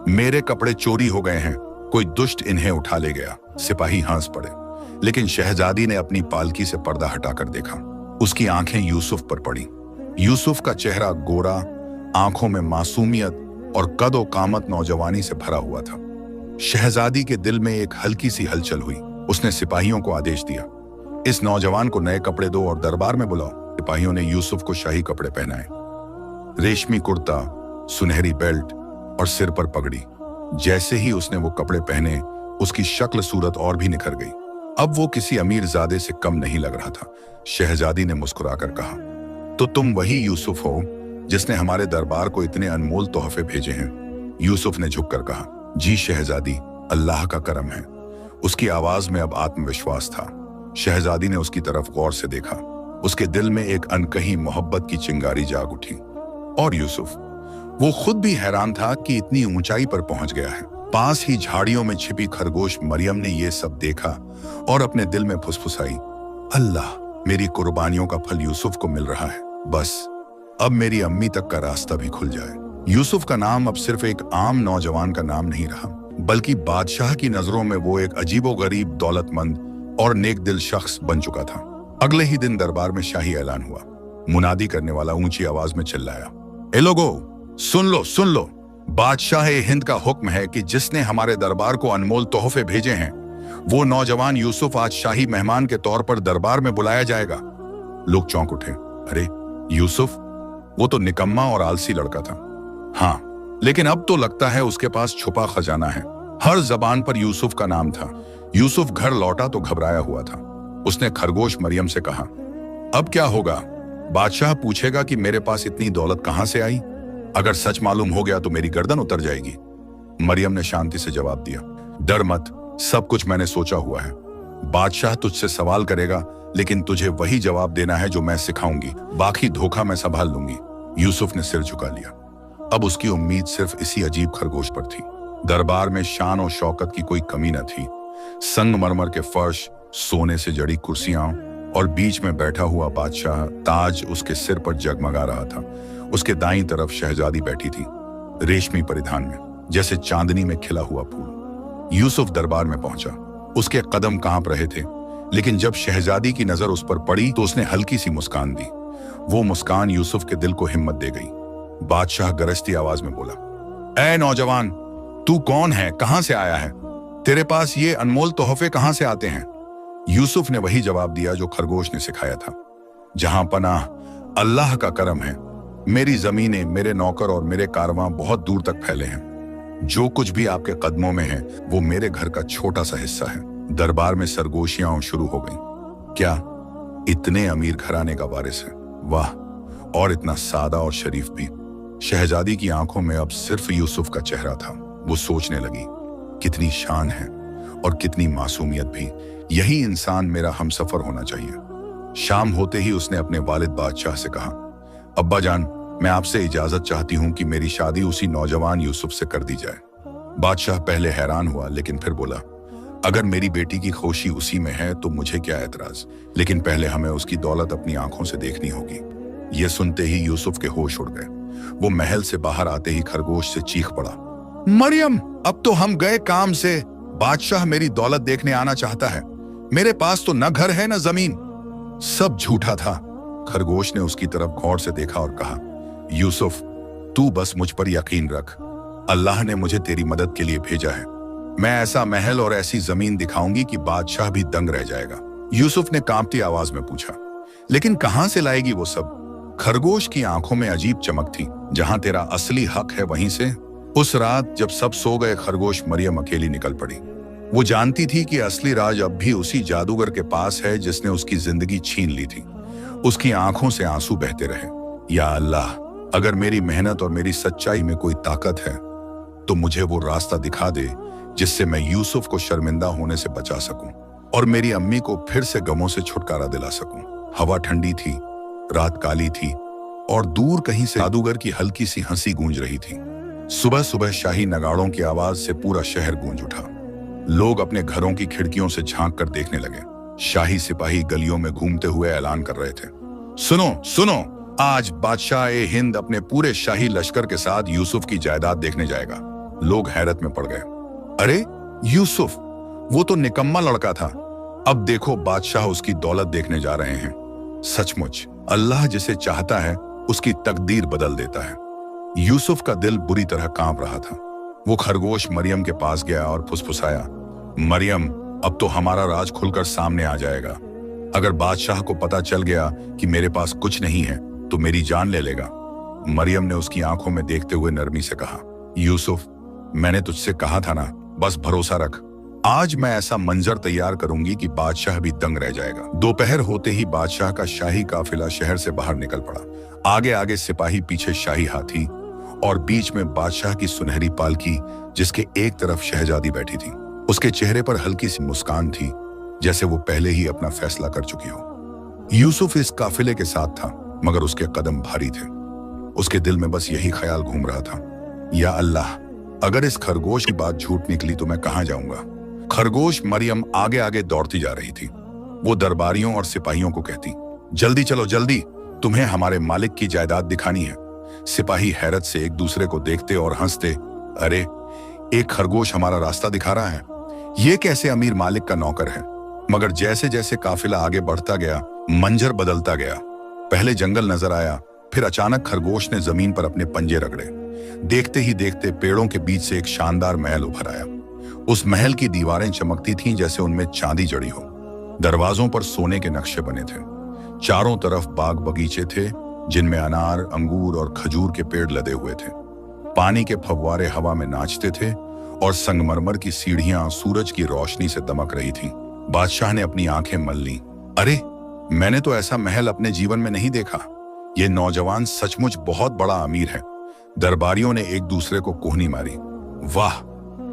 Speaker 1: मेरे कपड़े चोरी हो गए हैं, कोई दुष्ट इन्हें उठा ले गया। सिपाही हंस पड़े, लेकिन शहजादी ने अपनी पालकी से पर्दा हटाकर देखा। उसकी आंखें यूसुफ पर पड़ी। यूसुफ का चेहरा गोरा, आंखों में मासूमियत और कदो कामत नौजवानी से भरा हुआ था। शहजादी के दिल में एक हल्की सी हलचल हुई। उसने सिपाहियों को आदेश दिया, इस नौजवान को नए कपड़े दो और दरबार में बुलाओ। सिपाहियों ने यूसुफ को शाही कपड़े पहनाए, रेशमी कुर्ता, सुनहरी बेल्ट और सिर पर पगड़ी। जैसे ही उसने वो कपड़े पहने, उसकी शक्ल सूरत और भी निखर गई। अब वो किसी अमीरजादे से कम नहीं लग रहा था। शहजादी ने मुस्कुराकर कहा, तो तुम वही यूसुफ हो जिसने हमारे दरबार को इतने अनमोल तोहफे भेजे हैं? यूसुफ ने झुककर कहा, जी शहजादी, अल्लाह का करम है। उसकी आवाज में अब आत्मविश्वास था। शहजादी ने उसकी तरफ गौर से देखा। उसके दिल में एक अनकही मोहब्बत की चिंगारी जाग उठी। और यूसुफ, वो खुद भी हैरान था कि इतनी ऊंचाई पर पहुंच गया है। पास ही झाड़ियों में छिपी खरगोश मरियम ने ये सब देखा और अपने दिल में फुसफुसाई, अल्लाह, मेरी कुर्बानियों का फल यूसुफ को मिल रहा है। बस अब मेरी अम्मी तक का रास्ता भी खुल जाए। यूसुफ का नाम अब सिर्फ एक आम नौजवान का नाम नहीं रहा, बल्कि बादशाह की नजरों में वो एक अजीबोगरीब, दौलतमंद और नेक दिल शख्स बन चुका था। अगले ही दिन दरबार में शाही ऐलान हुआ। मुनादी करने वाला ऊंची आवाज में चिल्लाया, ए लोगो, सुन लो सुन लो, बादशाह हिंद का हुक्म है कि जिसने हमारे दरबार को अनमोल तोहफे भेजे हैं, वो नौजवान यूसुफ आज शाही मेहमान के तौर पर दरबार में बुलाया जाएगा। लोग चौंक उठे। अरे यूसुफ, वो तो निकम्मा और आलसी लड़का था। हाँ, लेकिन अब तो लगता है उसके पास छुपा खजाना है। हर जबान पर यूसुफ का नाम था। यूसुफ घर लौटा तो घबराया हुआ था। उसने खरगोश मरियम से कहा, अब क्या होगा? बादशाह पूछेगा कि मेरे पास इतनी दौलत कहां से आई? अगर सच मालूम हो गया तो मेरी गर्दन उतर जाएगी। मरियम ने शांति से जवाब दिया, डर मत, सब कुछ मैंने सोचा हुआ है। बादशाह तुझसे सवाल करेगा, लेकिन तुझे वही जवाब देना है जो मैं सिखाऊंगी। बाकी धोखा मैं संभाल लूंगी। यूसुफ ने सिर झुका लिया। अब उसकी उम्मीद सिर्फ इसी अजीब खरगोश पर थी। दरबार में शान और शौकत की कोई कमी न थी। संगमरमर के फर्श, सोने से जड़ी कुर्सियां और बीच में बैठा हुआ बादशाह, ताज उसके सिर पर जगमगा रहा था। उसके दाईं तरफ शहजादी बैठी थी, रेशमी परिधान में, जैसे चांदनी में खिला हुआ फूल। यूसुफ दरबार में पहुंचा। उसके कदम कांप रहे थे, लेकिन जब शहजादी की नजर उस पर पड़ी तो उसने हल्की सी मुस्कान दी। वो मुस्कान यूसुफ के दिल को हिम्मत दे गई। बादशाह गरजती आवाज में बोला, ऐ नौजवान, तू कौन है? कहां से आया है? तेरे पास ये अनमोल तोहफे कहां से आते हैं? यूसुफ ने वही जवाब दिया जो खरगोश ने सिखाया था, जहां पनाह अल्लाह का करम है। मेरी जमीनें, मेरे नौकर और मेरे कारवां बहुत दूर तक फैले हैं। जो कुछ भी आपके कदमों में है वो मेरे घर का छोटा सा हिस्सा है। दरबार में सरगोशियां शुरू हो गईं। क्या इतने अमीर घराने का वारिस है? वाह, और इतना सादा और शरीफ भी। शहजादी की आंखों में अब सिर्फ यूसुफ का चेहरा था। वो सोचने लगी, कितनी शान है और कितनी मासूमियत भी। यही इंसान मेरा हमसफर होना चाहिए। शाम होते ही उसने अपने वालिद बादशाह से कहा, अब्बा जान, मैं आपसे इजाजत चाहती हूं कि मेरी शादी उसी नौजवान यूसुफ से कर दी जाए। बादशाह पहले हैरान हुआ, लेकिन फिर बोला, अगर मेरी बेटी की खुशी उसी में है तो मुझे क्या एतराज, लेकिन पहले हमें उसकी दौलत अपनी आंखों से देखनी होगी। यह सुनते ही यूसुफ के होश उड़ गए। वो महल से बाहर आते ही खरगोश से चीख पड़ा, मरियम, अब तो हम गए काम से। बादशाह मेरी दौलत देखने आना चाहता है। मेरे पास तो न घर है न जमीन। सब झूठा था। खरगोश ने उसकी तरफ गौर से देखा और कहा, यूसुफ, तू बस मुझ पर यकीन रख। अल्लाह ने मुझे तेरी मदद के लिए भेजा है। मैं ऐसा महल और ऐसी जमीन दिखाऊंगी कि बादशाह भी दंग रह जाएगा। यूसुफ ने कांपती आवाज में पूछा, लेकिन कहां से लाएगी वो सब? खरगोश की आंखों में अजीब चमक थी। जहां तेरा असली हक है वहीं से। उस रात जब सब सो गए, खरगोश मरियम अकेली निकल पड़ी। वो जानती थी कि असली राज अब भी उसी जादूगर के पास है जिसने उसकी जिंदगी छीन ली थी। उसकी आंखों से आंसू बहते रहे। या अल्लाह, अगर मेरी मेहनत और मेरी सच्चाई में कोई ताकत है तो मुझे वो रास्ता दिखा दे जिससे मैं यूसुफ को शर्मिंदा होने से बचा सकूं और मेरी अम्मी को फिर से गमों से छुटकारा दिला सकूं। हवा ठंडी थी, रात काली थी और दूर कहीं से जादूगर की हल्की सी हंसी गूंज रही थी। सुबह सुबह शाही नगाड़ों की आवाज से पूरा शहर गूंज उठा। लोग अपने घरों की खिड़कियों से झांक कर देखने लगे। शाही सिपाही गलियों में घूमते हुए ऐलान कर रहे थे, सुनो सुनो, आज बादशाह ए हिंद अपने पूरे शाही लश्कर के साथ यूसुफ की जायदाद देखने जाएगा। लोग हैरत में पड़ गए। अरे यूसुफ, वो तो निकम्मा लड़का था। अब देखो बादशाह उसकी दौलत देखने जा रहे हैं। सचमुच अल्लाह जिसे चाहता है उसकी तकदीर बदल देता है। यूसुफ का दिल बुरी तरह कांप रहा था। वो खरगोश मरियम के पास गया और फुसफुसाया, मरियम, अब तो हमारा राज खुलकर सामने आ जाएगा। अगर बादशाह को पता चल गया कि मेरे पास कुछ नहीं है तो मेरी जान ले लेगा। मरियम ने उसकी आंखों में देखते हुए नरमी से कहा, यूसुफ, मैंने तुझसे कहा था ना, बस भरोसा रख। आज मैं ऐसा मंजर तैयार करूंगी कि बादशाह भी दंग रह जाएगा। दोपहर होते ही बादशाह का शाही काफिला शहर से बाहर निकल पड़ा। आगे आगे सिपाही, पीछे शाही हाथी और बीच में बादशाह की सुनहरी पालकी, जिसके एक तरफ शहजादी बैठी थी। उसके चेहरे पर हल्की सी मुस्कान थी, जैसे वो पहले ही अपना फैसला कर चुकी हो। यूसुफ इस काफिले के साथ था, मगर उसके कदम भारी थे। उसके दिल में बस यही ख्याल घूम रहा था, या अल्लाह, अगर इस खरगोश की बात झूठ निकली तो मैं कहां जाऊंगा। खरगोश मरियम आगे आगे दौड़ती जा रही थी। वो दरबारियों और सिपाहियों को कहती, जल्दी चलो जल्दी, तुम्हें हमारे मालिक की जायदाद दिखानी है। सिपाही हैरत से एक दूसरे को देखते और हंसते, अरे, एक खरगोश हमारा रास्ता दिखा रहा है, ये कैसे अमीर मालिक का नौकर है। मगर जैसे जैसे काफिला आगे बढ़ता गया, मंजर बदलता गया। पहले जंगल नजर आया, फिर अचानक खरगोश ने जमीन पर अपने पंजे रगड़े। देखते ही देखते पेड़ों के बीच से एक शानदार महल उभर आया। उस महल की दीवारें चमकती थीं जैसे उनमें चांदी जड़ी हो। दरवाजों पर सोने के नक्शे बने थे। चारों तरफ बाग बगीचे थे, जिनमें अनार, अंगूर और खजूर के पेड़ लदे हुए थे। पानी के फव्वारे हवा में नाचते थे और संगमरमर की सीढ़ियां सूरज की रोशनी से दमक रही थीं। बादशाह ने अपनी आंखें मल लीं। अरे, मैंने तो ऐसा महल अपने जीवन में नहीं देखा। ये नौजवान सचमुच बहुत बड़ा अमीर है। दरबारियों ने एक दूसरे को कोहनी मारी। वाह,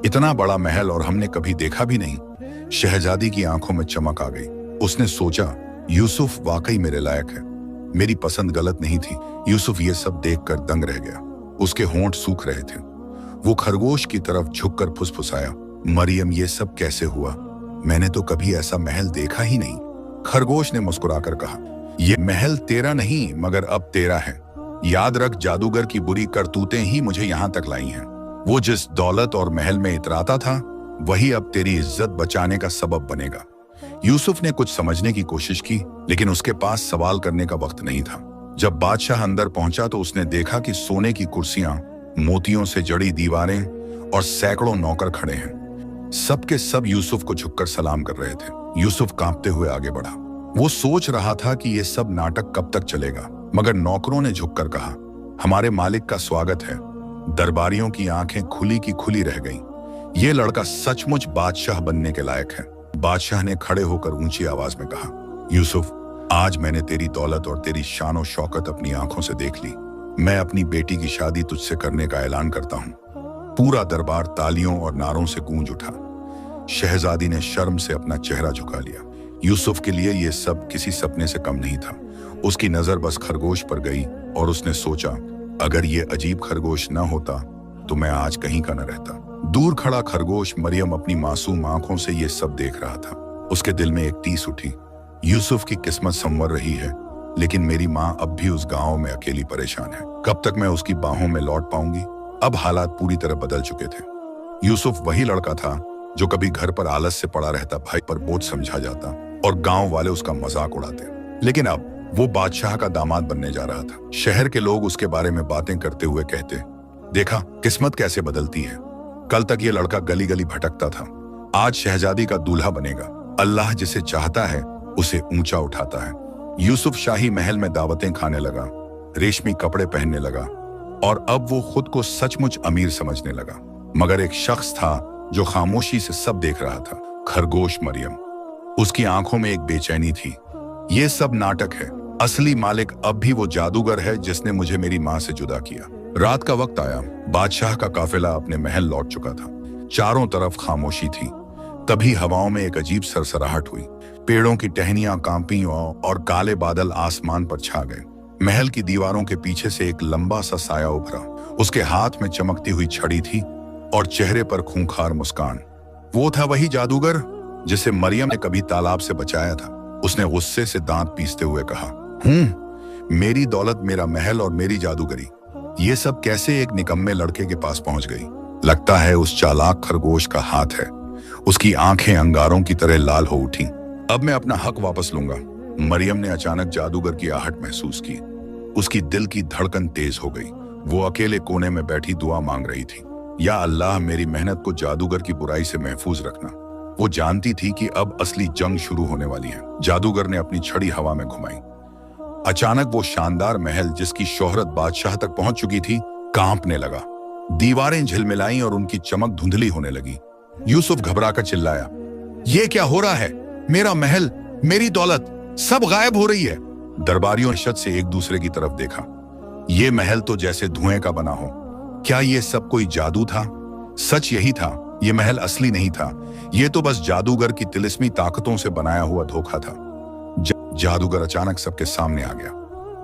Speaker 1: इतना बड़ा महल और हमने कभी देखा भी नहीं। शहजादी की आंखों में चमक आ गई। उसने सोचा, यूसुफ वाकई मेरे लायक है। मेरी पसंद गलत नहीं थी। यूसुफ ये सब देखकर दंग रह गया। उसके होंठ सूख रहे थे। वो खरगोश की तरफ झुककर फुसफुसाया, मरियम, ये सब कैसे हुआ? मैंने तो कभी ऐसा महल देखा ही नहीं। खरगोश ने मुस्कुराकर कहा, ये महल तेरा नहीं मगर अब तेरा है। याद रख, जादूगर की बुरी करतूतें ही मुझे यहाँ तक लाई हैं। वो जिस दौलत और महल में इतराता था, वही अब तेरी इज्जत बचाने का सबब बनेगा। यूसुफ ने कुछ समझने की कोशिश की, लेकिन उसके पास सवाल करने का वक्त नहीं था। जब बादशाह अंदर पहुंचा तो उसने देखा कि सोने की कुर्सियां, मोतियों से जड़ी दीवारें और सैकड़ों नौकर खड़े हैं। सबके सब यूसुफ को झुककर सलाम कर रहे थे। यूसुफ कांपते हुए आगे बढ़ा। वो सोच रहा था कि ये सब नाटक कब तक चलेगा, मगर नौकरों ने झुककर कहा, हमारे मालिक का स्वागत है। दरबारियों की आंखें खुली की खुली रह गईं। ये लड़का सचमुच बादशाह बनने के लायक है। बादशाह ने खड़े होकर ऊंची आवाज में कहा, यूसुफ, आज मैंने तेरी दौलत और तेरी शान शौकत अपनी आंखों से देख ली। मैं अपनी बेटी की शादी तुझसे करने का ऐलान करता हूँ। पूरा दरबार तालियों और नारों से गूंज उठा। शहजादी ने शर्म से अपना चेहरा झुका लिया। यूसुफ के लिए यह सब किसी सपने से कम नहीं था। उसकी नजर बस खरगोश पर गई और उसने सोचा, अगर ये अजीब खरगोश न होता तो मैं आज कहीं का न रहता। दूर खड़ा खरगोश मरियम अपनी मासूम आंखों से ये सब देख रहा था। उसके दिल में एक टीस उठी, यूसुफ की किस्मत संवर रही है, लेकिन मेरी माँ अब भी उस गांव में अकेली परेशान है। कब तक मैं उसकी बाहों में लौट पाऊंगी? अब हालात पूरी तरह बदल चुके थे। यूसुफ वही लड़का था जो कभी घर पर आलस से पड़ा रहता, भाई पर बोझ समझा जाता और गांव वाले उसका मजाक उड़ाते। लेकिन अब वो बादशाह का दामाद बनने जा रहा था। शहर के लोग उसके बारे में बातें करते हुए कहते, देखा किस्मत कैसे बदलती है। कल तक ये लड़का गली गली भटकता था, आज शहजादी का दूल्हा बनेगा। अल्लाह जिसे चाहता है उसे ऊंचा उठाता है। यूसुफ शाही महल में दावतें खाने लगा, रेशमी कपड़े पहनने लगा और अब वो खुद को सचमुच अमीर समझने लगा। मगर एक शख्स था जो खामोशी से सब देख रहा था, खरगोश मरियम। उसकी आंखों में एक बेचैनी थी। ये सब नाटक है, असली मालिक अब भी वो जादूगर है जिसने मुझे मेरी माँ से जुदा किया। रात का वक्त आया, बादशाह का काफिला अपने महल लौट चुका था। चारों तरफ खामोशी थी। तभी हवाओं में एक अजीब सरसराहट हुई। पेड़ों की टहनियां कांपी और काले बादल आसमान पर छा गए। महल की दीवारों के पीछे से एक लंबा सा साया उभरा। उसके हाथ में चमकती हुई छड़ी थी और चेहरे पर खूंखार मुस्कान। वो था वही जादूगर जिसे मरियम ने कभी तालाब से बचाया था। उसने गुस्से से दांत पीसते हुए कहा, मेरी दौलत, मेरा महल और मेरी जादूगरी, ये सब कैसे एक निकम्मे लड़के के पास पहुंच गई? लगता है उस चालाक खरगोश का हाथ है। उसकी आंखें अंगारों की तरह लाल हो उठी। अब मैं अपना हक वापस लूंगा। मरियम ने अचानक जादूगर की आहट महसूस की। उसकी दिल की धड़कन तेज हो गई। वो अकेले कोने में बैठी दुआ मांग रही थी, या अल्लाह मेरी मेहनत को जादूगर की बुराई से महफूज रखना। वो जानती थी कि अब असली जंग शुरू होने वाली है। जादूगर ने अपनी छड़ी हवा में घुमाई। अचानक वो शानदार महल जिसकी शोहरत बादशाह तक पहुंच चुकी थी, कांपने लगा। दीवारें झिलमिलाईं और उनकी चमक धुंधली होने लगी। यूसुफ घबराकर चिल्लाया, ये क्या हो रहा है? मेरा महल, मेरी दौलत, सब गायब हो रही है। दरबारियों ने शत से एक दूसरे की तरफ देखा। ये महल तो जैसे धुएं का बना हो। क्या ये सब कोई जादू था? सच यही था, ये महल असली नहीं था। ये तो बस जादूगर की तिलिस्मी ताकतों से बनाया हुआ धोखा था। जादूगर अचानक सबके सामने आ गया।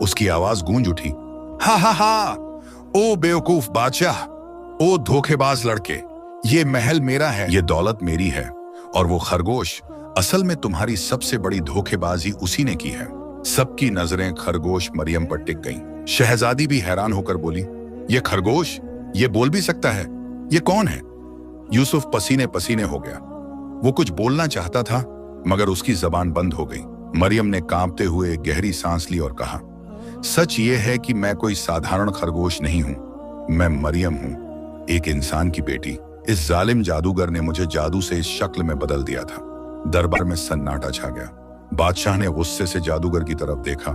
Speaker 1: उसकी आवाज गूंज उठी, हा हा हा, ओ बेवकूफ बादशाह, ओ धोखेबाज लड़के, ये महल मेरा है, ये दौलत मेरी है, और वो खरगोश, असल में तुम्हारी सबसे बड़ी धोखेबाजी उसी ने की है। सबकी नजरें खरगोश मरियम पर टिक गईं। शहजादी भी हैरान होकर बोली, ये खरगोश, ये बोल भी सकता है? ये कौन है? यूसुफ पसीने पसीने हो गया। वो कुछ बोलना चाहता था मगर उसकी जबान बंद हो गई। मरियम ने कांपते हुए गहरी सांस ली और कहा, सच ये है कि मैं कोई साधारण खरगोश नहीं हूं। मैं मरियम हूं, एक इंसान की बेटी। इस जालिम जादूगर ने मुझे जादू से इस शक्ल में बदल दिया था। दरबार में सन्नाटा छा गया। बादशाह ने गुस्से से जादूगर की तरफ देखा।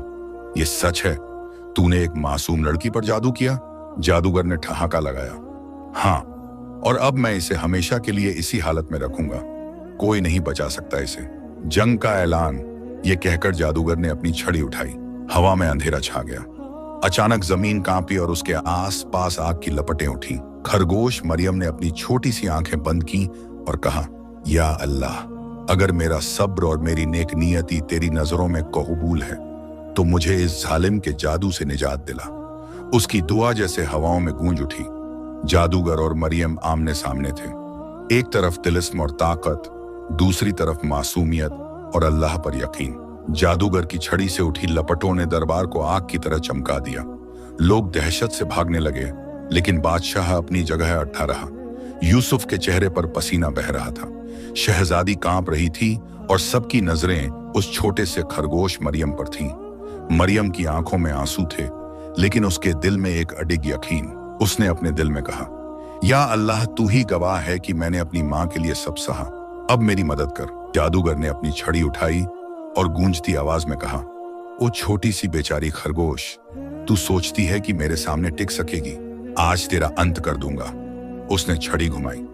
Speaker 1: ये सच है? तूने एक मासूम लड़की पर जादू किया? जादूगर ने ठहाका लगाया। हाँ, और अब मैं इसे हमेशा के लिए इसी हालत में रखूंगा। कोई नहीं बचा सकता इसे। जंग का ऐलान, ये कहकर जादूगर ने अपनी छड़ी उठाई। हवा में अंधेरा छा गया। अचानक जमीन कांपी और उसके आस पास आग की लपटें उठी। खरगोश मरियम ने अपनी छोटी सी आंखें बंद की और कहा, या अल्लाह, अगर मेरा सब्र और मेरी नेक नियति तेरी नजरों में कबूल है तो मुझे इस जालिम के जादू से निजात दिला। उसकी दुआ जैसे हवाओं में गूंज उठी। जादूगर और मरियम आमने सामने थे। एक तरफ तिलिस्म और ताकत, दूसरी तरफ मासूमियत और अल्लाह पर यकीन। जादूगर की छड़ी से उठी लपटों ने दरबार को आग की तरह चमका दिया। लोग दहशत से भागने लगे, लेकिन बादशाह अपनी जगह अट्टा रहा। यूसुफ के चेहरे पर पसीना बह रहा था। शहजादी कांप रही थी और सबकी नजरें उस छोटे से खरगोश मरियम पर थीं। मरियम की आंखों में आंसू थे, लेकिन उसके दिल में एक अडिग यकीन। उसने अपने दिल में कहा, या अल्लाह, तू ही गवाह है कि मैंने अपनी माँ के लिए सब सहा। अब मेरी मदद कर। जादूगर ने अपनी छड़ी उठाई और गूंजती आवाज में कहा, ओ छोटी सी बेचारी खरगोश, तू सोचती है कि मेरे सामने टिक सकेगी? आज तेरा अंत कर दूंगा। उसने छड़ी घुमाई।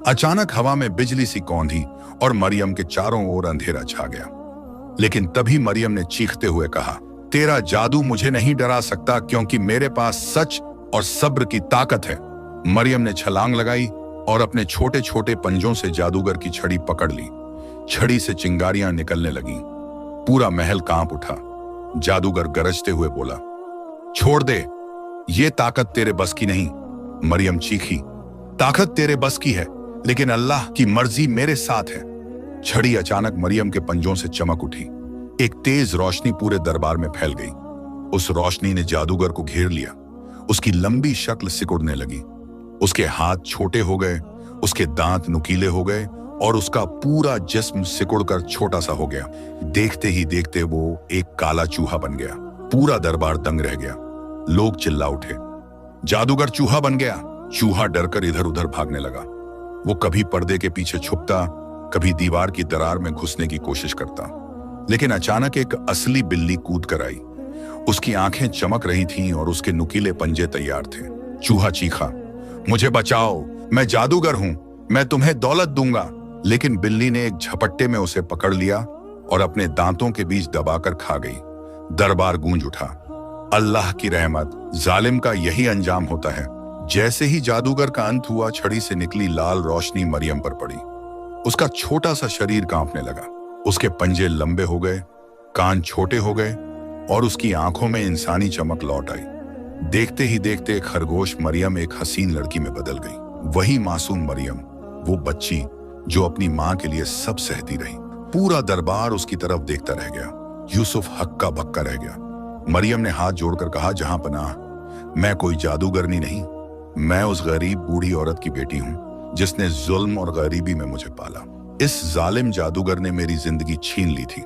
Speaker 1: अचानक हवा में बिजली सी कौंधी और मरियम के चारों ओर अंधेरा छा गया। लेकिन तभी मरियम ने चीखते हुए कहा, तेरा जादू मुझे नहीं डरा सकता, क्योंकि मेरे पास सच और सब्र की ताकत है। मरियम ने छलांग लगाई और अपने छोटे छोटे पंजों से जादूगर की छड़ी पकड़ ली। छड़ी से चिंगारियां निकलने लगीं। पूरा महल कांप उठा। जादूगर गरजते हुए बोला, छोड़ दे, ये ताकत तेरे बस की नहीं। मरियम चीखी, ताकत तेरे बस की है, लेकिन अल्लाह की मर्जी मेरे साथ है। छड़ी अचानक मरियम के पंजों से चमक उठी। एक तेज रोशनी पूरे दरबार में फैल गई। उस रोशनी ने जादूगर को घेर लिया। उसकी लंबी शक्ल सिकुड़ने लगी। उसके हाथ छोटे हो गए, उसके दांत नुकीले हो गए और उसका पूरा जिस्म सिकुड़कर छोटा सा हो गया। देखते ही देखते वो एक काला चूहा बन गया। पूरा दरबार दंग रह गया। लोग चिल्ला उठे, जादूगर चूहा बन गया, चूहा डरकर इधर उधर भागने लगा। वो कभी पर्दे के पीछे छुपता, कभी दीवार की दरार में घुसने की कोशिश करता। लेकिन अचानक एक असली बिल्ली कूद कर आई। उसकी आंखें चमक रही थीं और उसके नुकीले पंजे तैयार थे। चूहा चीखा, मुझे बचाओ, मैं जादूगर हूं, मैं तुम्हें दौलत दूंगा। लेकिन बिल्ली ने एक झपट्टे में उसे पकड़ लिया और अपने दांतों के बीच दबाकर खा गई। दरबार गूंज उठा। अल्लाह की रहमत, जालिम का यही अंजाम होता है। जैसे ही जादूगर का अंत हुआ, छड़ी से निकली लाल रोशनी मरियम पर पड़ी। उसका छोटा सा शरीर कांपने लगा। उसके पंजे लंबे हो गए, कान छोटे हो गए और उसकी आंखों में इंसानी चमक लौट आई। देखते ही देखते एक खरगोश मरियम एक हसीन लड़की में बदल गई। वही मासूम मरियम, वो बच्ची जो अपनी मां के लिए सब सहती रही। पूरा दरबार उसकी तरफ देखता रह गया। यूसुफ हक्का बक्का रह गया। मरियम ने हाथ जोड़कर कहा, जहां पनाह, मैं कोई जादूगरनी नहीं, मैं उस गरीब बूढ़ी औरत की बेटी हूं जिसने जुल्म और गरीबी में मुझे पाला। इस जालिम जादूगर ने मेरी जिंदगी छीन ली थी।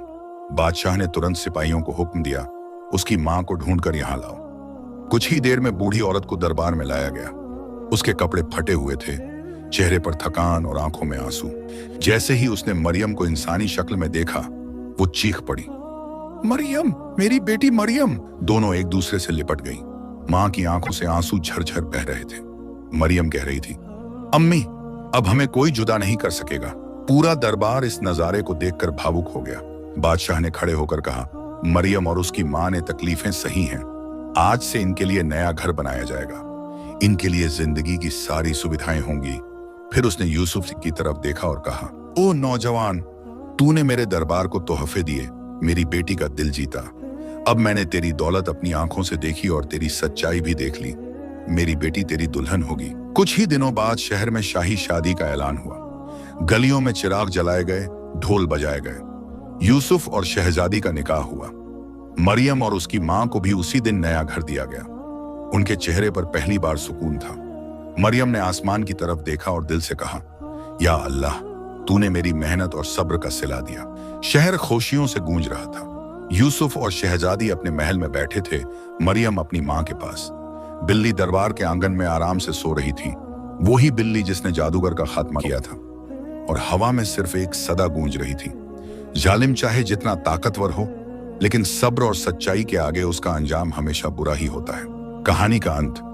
Speaker 1: बादशाह ने तुरंत सिपाहियों को हुक्म दिया, उसकी मां को ढूंढकर यहां लाओ। कुछ ही देर में बूढ़ी औरत को दरबार में लाया गया। उसके कपड़े फटे हुए थे, चेहरे पर थकान और आंखों में आंसू। जैसे ही उसने मरियम को इंसानी शक्ल में देखा, वो चीख पड़ी, मरियम, मेरी बेटी मरियम। दोनों एक दूसरे से लिपट गईं। मां की आंखों से आंसू झरझर बह रहे थे। मरियम कह रही थी, अम्मी, अब हमें कोई जुदा नहीं कर सकेगा। पूरा दरबार इस नजारे को देखकर भावुक हो गया। बादशाह ने खड़े होकर कहा, मरियम और उसकी मां ने तकलीफें सही हैं। आज से इनके लिए नया घर बनाया जाएगा, इनके लिए जिंदगी की सारी सुविधाएं होंगी। फिर उसने यूसुफ की तरफ देखा और कहा, ओ नौजवान, तूने मेरे दरबार को तोहफे दिए, मेरी बेटी का दिल जीता। अब मैंने तेरी दौलत अपनी आंखों से देखी और तेरी सच्चाई भी देख ली। मेरी बेटी तेरी दुल्हन होगी। कुछ ही दिनों बाद शहर में शाही शादी का ऐलान हुआ। गलियों में चिराग जलाए गए, ढोल बजाए गए। यूसुफ और शहजादी का निकाह हुआ। मरियम और उसकी मां को भी उसी दिन नया घर दिया गया। उनके चेहरे पर पहली बार सुकून था। मरियम ने आसमान की तरफ देखा और दिल से कहा, या अल्लाह, तूने मेरी मेहनत और सब्र का सिला दिया। शहर खुशियों से गूंज रहा था। यूसुफ और शहजादी अपने महल में बैठे थे, मरियम अपनी मां के पास। बिल्ली दरबार के आंगन में आराम से सो रही थी, वही बिल्ली जिसने जादूगर का खात्मा किया था। और हवा में सिर्फ एक सदा गूंज रही थी, जालिम चाहे जितना ताकतवर हो, लेकिन सब्र और सच्चाई के आगे उसका अंजाम हमेशा बुरा ही होता है। कहानी का अंत।